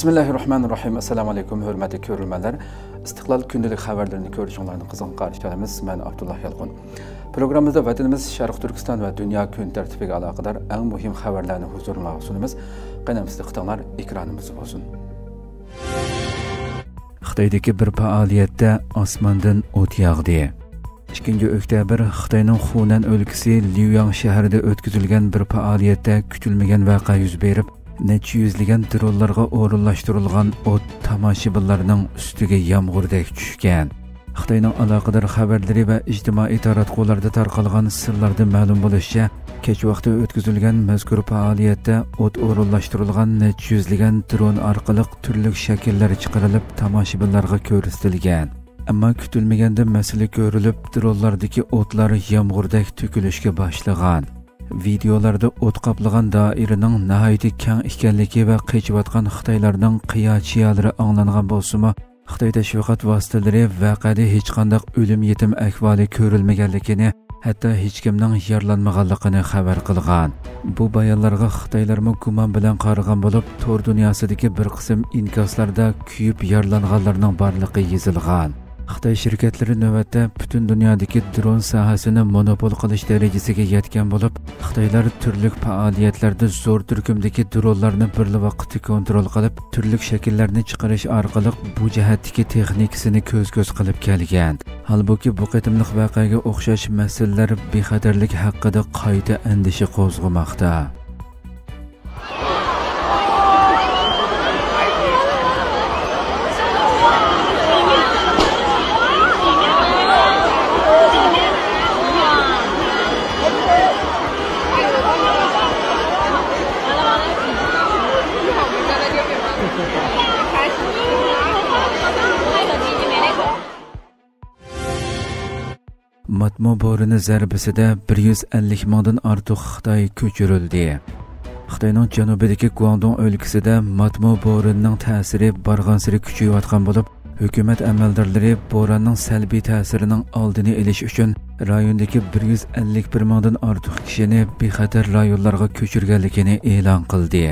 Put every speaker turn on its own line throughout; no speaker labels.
Bismillahirrahmanirrahim. Assalamu alaykum, hörmətli görürmənlər. İstiqlal gündəlik xəbərlərini görüşünlərini qızğın qarşılayırıq. Mən Abdullah Yalğın. Proqramımızda vətənimiz Şərq Türkistan və dünya gün tərtibiga əlaqədar ən mühim xəbərlərini huzuruna sunumuz. Qənəmizdə xəbərlər ekranımızda olsun. Xitoydagi bir faoliyatda osmondan o't yağdı. 2 oktyabr Xitoyning Xunan o'lkasi Liuyang shahrida o'tkazilgan bir faoliyatda kutilmagan voqea yuz berib, necha yuzlagan dronlarga o'rinlashtirilgan o't tomoshabinlarning ustiga yomg'irdak tushgan. Xitoyning aloqador xabarlari va ijtimoiy taratqularda tarqalgan sirlarda ma'lum bo'lishicha, kech vaqti o'tkazilgan mazkur faoliyatda o't o'rinlashtirilgan necha yuzlagan dron orqali turli shakllar chiqarilib tomoshabinlarga ko'rsatilgan. Ammo kutilmaganda masala ko'rilib, dronlardagi o'tlar yomg'irdak to'kilishga boshlagan. Videolarda o't qoplagan doiraning nihoyatda keng ekanligi va qechayotgan Xitoylarning qiyochiyalari anglangan bo'lsa-mu, Xitoy tashviqot vositalari voqeada hech qanday o'lim yetim ahvoli ko'rilmaganligini, hatto hech kimning yaralanmaganligini xabar qilgan. Bu bayonlarga Xitoylarmi gumon bilan qaragan bo'lib, tor dunyosidagi bir qism inkoslarda kuyib yaralanganlarning borligi yozilgan. Xitoy shirkatlari navbatda butun dunyodagi dron sohasini monopol qilish darajasiga yetgan bo'lib, Xitoylar turli faoliyatlarda zo'r turkumdagi dronlarni bir vaqtda kontrol qilib, turli shakllarni chiqarish orqali bu jihatdagi texnikasini ko'z-ko'z qilib kelgan. Halbuki bu qitimliq voqeaga o'xshash masalalar bexatarlik haqida qayta andisha qo'zg'amoqda. Matmo bo'rini zarbasida 150 mingdan ortiq Xitoy ko'chirildi. Xitoyning janubidagi Guangdong o'lkasida Matmo bo'rining ta'siri barg'ansiri kuchayayotgan bo'lib, hukumat amaldorlari bo'ronning salbiy ta'sirining oldini olish uchun rayondagi 151 mingdan ortiq kishini bexatar rayonlarga ko'chirganligini e'lon qildi.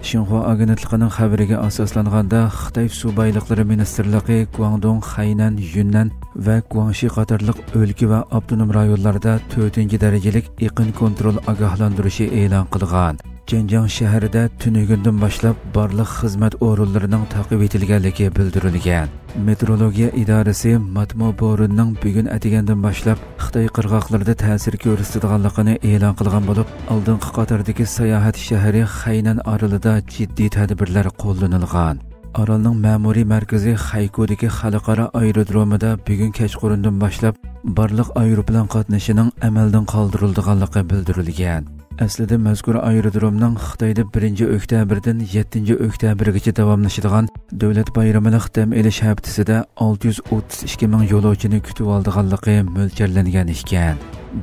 Xinhua agentligining xabariga asoslanganda, Xitoy suv boyliqlari ministrligi Guangdong, Hainan, Yunnan va Guangxi qatorliq o'lka va avtonom rayonlarda 4-darajalik iqlim kontrol ogohlantirishi e'lon qilgan. Zhenjiang shahrida tunugundan boshlab barliq xizmat o'rinlarining ta'qib etilganligi bildirilgan. Meteorologiya idorasi Matmo bo'rining bugun atigandan boshlab Xitoy qirg'oqlarida ta'sir ko'rsatadiganligini e'lon qilgan bo'lib, oldingi qatordagi sayohat shahri Hainan orolida jiddiy tadbirlar qo'llanilgan. Orolning ma'muriy markazi Xaykodagi xalqaro aerodromida bugun kechqurundan boshlab barliq aeroplan qatnashining amaldan qoldirilganligi bildirilgan. Aslida mazkur aerodromning Xitoyda 1-oktyabrdan 7-oktyabrgacha davomlashadigan davlat bayramilik dam olish haftasida 632 ming yo'lovchini kutib oldiganligi mo'ljallangan ekan.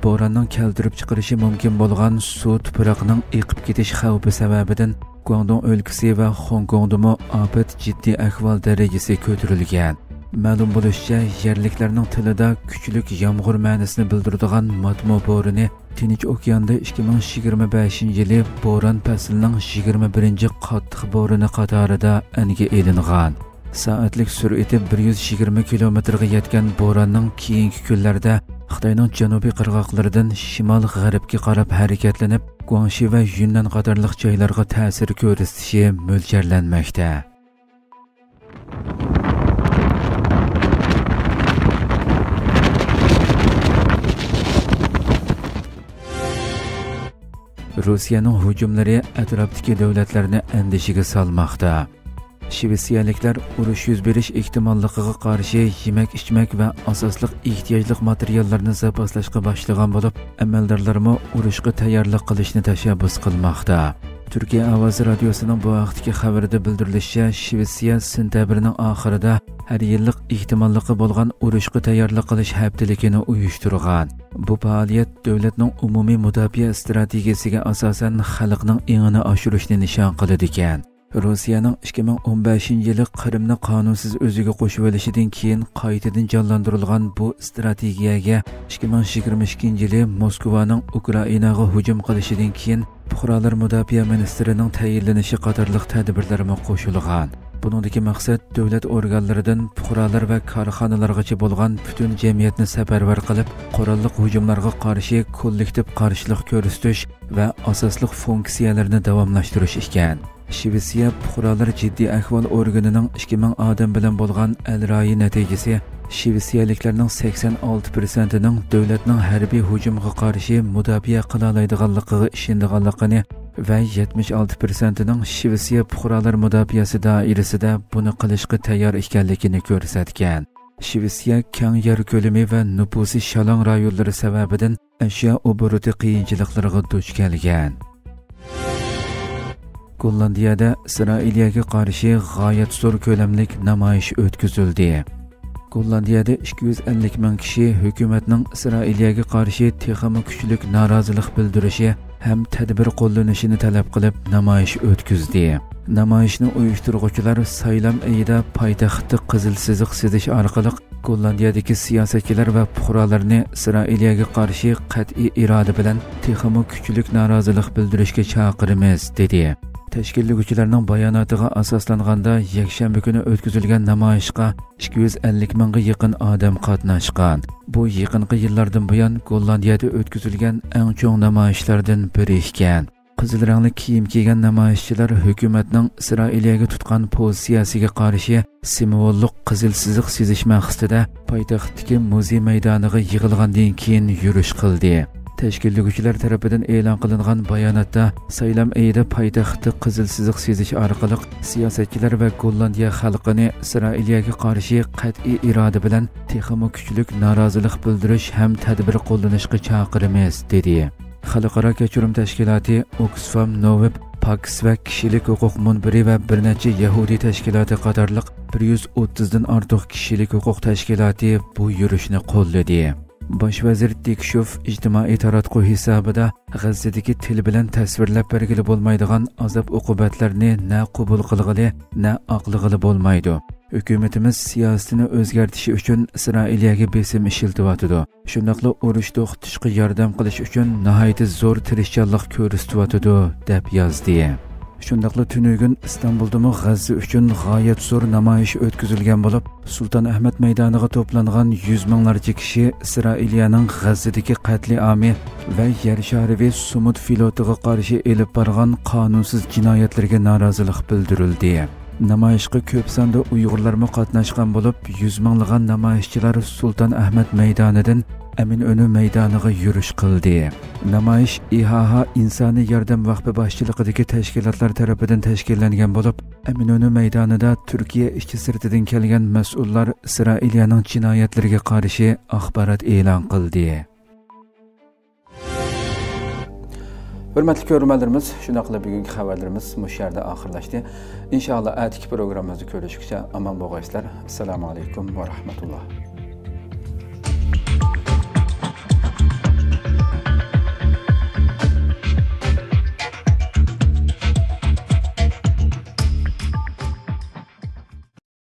Bo'ronning keltirib chiqarishi mumkin bo'lgan suv tuproqning eqib ketish xavfi sababidan Guangdong o'lkasi va Hong Kongdami ofat jiddiy ahvol darajasi ko'tarilgan. Ma'lum bo'lishicha, yerliklarning tilida kuchlik yomg'ir ma'nosini bildiradigan Matmo bo'rini Tinch okeanda 2025-yili bo'ron faslining 21-qattiq bo'rini qatorida aniga elingan. Soatlik sur'ati 120 kilometrga yetgan bo'ronning keyingi kunlarda Xitoyning janubiy qirg'oqlaridan shimol-g'arbga qarab harakatlanib, Guangxi va Yunnan qatorliq joylarga ta'sir ko'rsatishi mo'ljallanmoqda. Rossiyaning hujumlari atrofdagi davlatlarni andishiga solmoqda. Shvetsiyaliklar urush yuz berish ehtimolligiga qarshi yemak-ichmak va asosliq ehtiyojli materiallarni zaposlashga boshlagan bo'lib, amaldorlarmi urushga tayyorlik qilishni tashabbus qilmoqda. Turkiya ovozi radiosining bu vaqtdagi xabarida bildirilishicha, Shvetsiya sentabrning oxirida har yillik ehtimolligi bo'lgan urushga tayyorlik qilish haftaligini uyushtirgan. Bu faoliyat davlatning umumiy mudofaa strategiyasiga asosan xalqning engini oshirishni nishon qiladi ekan. Rossiyaning 2015-yili Qrimni qonunsiz o'ziga qo'shib olishidan keyin qaytadan jonlantirilgan bu strategiyaga 2022-yili Moskvaning Ukrainaga hujum qilishidan keyin fuqarolar mudofaa ministrining tayinlanishi qatorliq tadbirlarga qo'shilgan. Buningdagi maqsad davlat organlaridan fuqarolar va korxonalargacha bo'lgan butun jamiyatni safarbar qilib, qurolli hujumlarga qarshi kollektiv qarshilik ko'rsatish va asosli funksiyalarni davomlashtirish ekan. Shvetsiya fuqarolar jiddiy ahvol organining 2000 odam bilan bo'lgan alroyi natijasi Shvetsiyaliklarning 86%ning davlatning harbiy hujumga qarshi mudofaa qila oladiganligiga ishonganligini va 76%ning Shvetsiya fuqarolar mudofaasi doirasida buni qilishga tayyor ekanligini ko'rsatgan. Shvetsiya keng yer ko'lami va nufusi shalong rayonlari sababidan ashyo oburuti qiyinchiliklarga duch kelgan. Gollandiyada Isroiliyaga qarshi g'oyat zo'r ko'lamli namoyish o'tkazildi. Gollandiyada 250 ming kishi hukumatning Isroiliyaga qarshi texnik kuchlik norozilik bildirishi ham tadbir qo'llanishini talab qilib namoyish o'tkazdi. Namoyishni uyushtiruvchilar saylam ayida poytaxtda qizil siziq chizish orqali Gollandiyadagi siyosatchilar va fuqarolarni Isroiliyaga qarshi qat'iy iroda bilan texnik kuchlik norozilik bildirishga chaqiramiz dedi. Tashkillovchilarning bayonotiga asoslanganda yakshanba kuni o'tkazilgan namoyishga 250 mingga yaqin odam qatnashgan. Bu yaqinqi yillardan buyon Gollandiyada o'tkazilgan eng cho'ng namoyishlardan biri ekan. Qizil rangli kiyim kiygan namoyishchilar hukumatning Isroiliyaga tutgan pozitsiyasiga qarshi simvollik qizil siziq chizish maqsadida poytaxtdagi muzey maydoniga yig'ilgandan keyin yurish qildi. Tashkillovchilar tomonidan e'lon qilingan bayonotda saylam ayida poytaxtda qizil siziq chizish orqali siyosatchilar va Gollandiya xalqini Isroiliyaga qarshi qat'iy iroda bilan texnik kuchlik norozilik bildirish ham tadbir qo'llanishga chaqiramiz dedi. Xalqaro kechirim tashkiloti Oxfam Novib Pax va kishilik huquq munbiri va bir necha Yahudi tashkiloti qatorliq 130 dan ortiq kishilik huquq tashkiloti bu yurishni qo'lladi. Bosh vazir Dikshov ijtimoiy taratquv hisobida G'azzadagi til bilan tasvirlab bergili bo'lmaydigan azob uqubatlarni na qabul qilg'ili, na aqlig'ili bo'lmaydi. Hukumatimiz siyosatini o'zgartirish uchun Isroiliyaga besim ishiltiyotidu. Shundaqla urush to'xtatishga yordam qilish uchun nihoyat zo'r tirishchanlik ko'rsatyotidu deb yozdi. Shundaqla tunugun Istanbuldami G'azza uchun g'oyat zo'r namoyish o'tkazilgan bo'lib, Sulton Ahmad maydoniga to'plangan 100 minglarcha kishi Isroiliyaning G'azzadagi qatliami va yer sharivi Sumud flotiga qarshi elib borgan qonunsiz jinoyatlarga norozilik bildirildi. Namoyishga ko'p sonda Uyg'urlar qatnashgan bo'lib, 100 minglagan namoyishchilar Sulton Ahmad maydonidan Aminönü maydoniga yurish qildi. Namoyish IHH insoniy yordam vaqti boshchiligidagi tashkilotlar tomonidan tashkillangan bo'lib, Aminönü maydonida Turkiya ichki sirtidan kelgan mas'ullar Isroiliyaning jinoyatlariga qarshi axborot e'lon qildi. Hurmatli ko'ruvchilarimiz, shunday qilib bugungi xabarlarimiz mush yerda oxirlashdi. Inshaalloh atiki programmamizni ko'rishguncha omon bo'linglar. Assalomu alaykum va rahmatulloh.